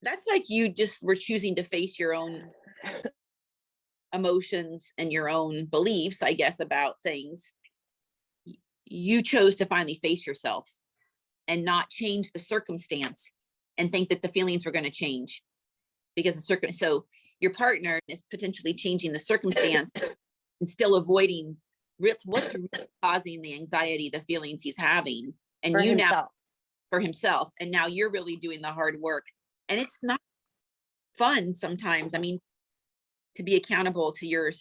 That's like you just were choosing to face your own emotions and your own beliefs, I guess, about things. You chose to finally face yourself and not change the circumstance and think that the feelings were going to change because so your partner is potentially changing the circumstance and still avoiding what's really causing the anxiety, the feelings he's having, and For you now himself. for himself, and now you're really doing the hard work, and it's not fun sometimes. I mean, to be accountable to your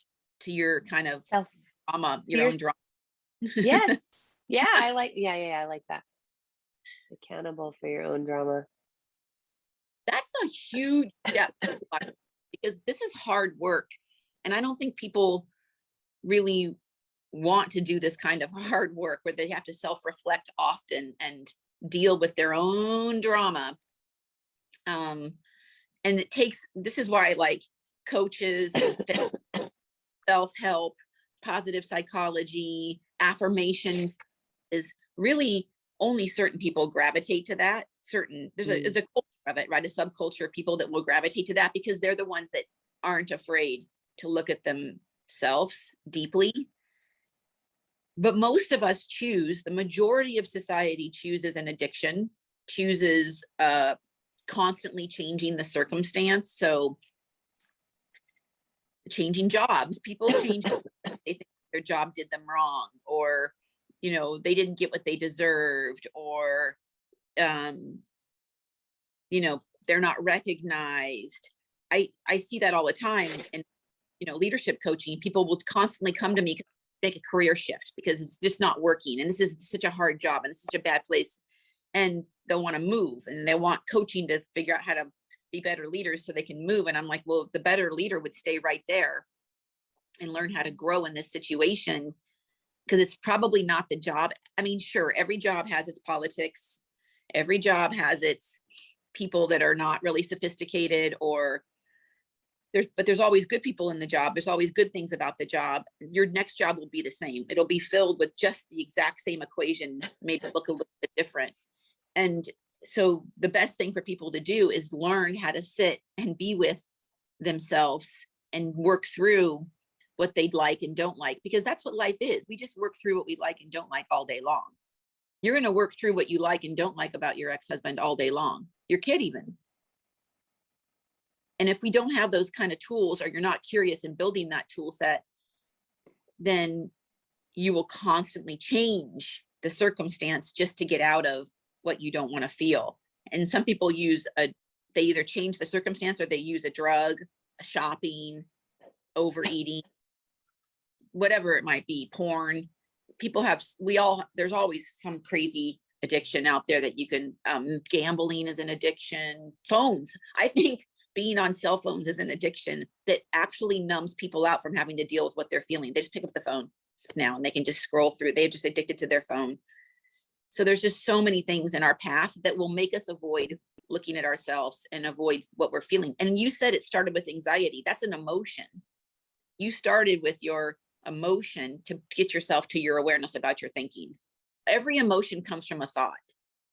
kind of Self drama, your own fierce. drama. Yes. Yeah, I like that. Accountable for your own drama. That's a huge step forward because this is hard work, and I don't think people really want to do this kind of hard work where they have to self-reflect often and deal with their own drama. Um, and this is why I like coaches and self-help, positive psychology, affirmation is really only certain people gravitate to that. Mm. There's a culture of it, right? A subculture of people that will gravitate to that because they're the ones that aren't afraid to look at themselves deeply. But most of us the majority of society chooses an addiction, chooses constantly changing the circumstance. So changing jobs, people change, they think their job did them wrong, or, they didn't get what they deserved, or, um, they're not recognized. I see that all the time. And, leadership coaching, people will constantly come to me, make a career shift because it's just not working. And this is such a hard job and it's such a bad place. And they'll want to move and they want coaching to figure out how to be better leaders so they can move. And I'm like, well, the better leader would stay right there and learn how to grow in this situation because it's probably not the job. I mean, sure, every job has its politics. Every job has its people that are not really sophisticated but there's always good people in the job. There's always good things about the job. Your next job will be the same. It'll be filled with just the exact same equation, maybe look a little bit different. And so the best thing for people to do is learn how to sit and be with themselves and work through what they'd like and don't like, because that's what life is. We just work through what we like and don't like all day long. You're going to work through what you like and don't like about your ex-husband all day long, your kid even. And if we don't have those kind of tools, or you're not curious in building that tool set, then you will constantly change the circumstance just to get out of what you don't want to feel. And some people they either change the circumstance or they use a drug, shopping, overeating, whatever it might be, porn. There's always some crazy addiction out there that you can, gambling is an addiction, phones. I think being on cell phones is an addiction that actually numbs people out from having to deal with what they're feeling. They just pick up the phone now and they can just scroll through. They're just addicted to their phone. So there's just so many things in our path that will make us avoid looking at ourselves and avoid what we're feeling. And you said it started with anxiety. That's an emotion. You started with your emotion to get yourself to your awareness about your thinking. Every emotion comes from a thought.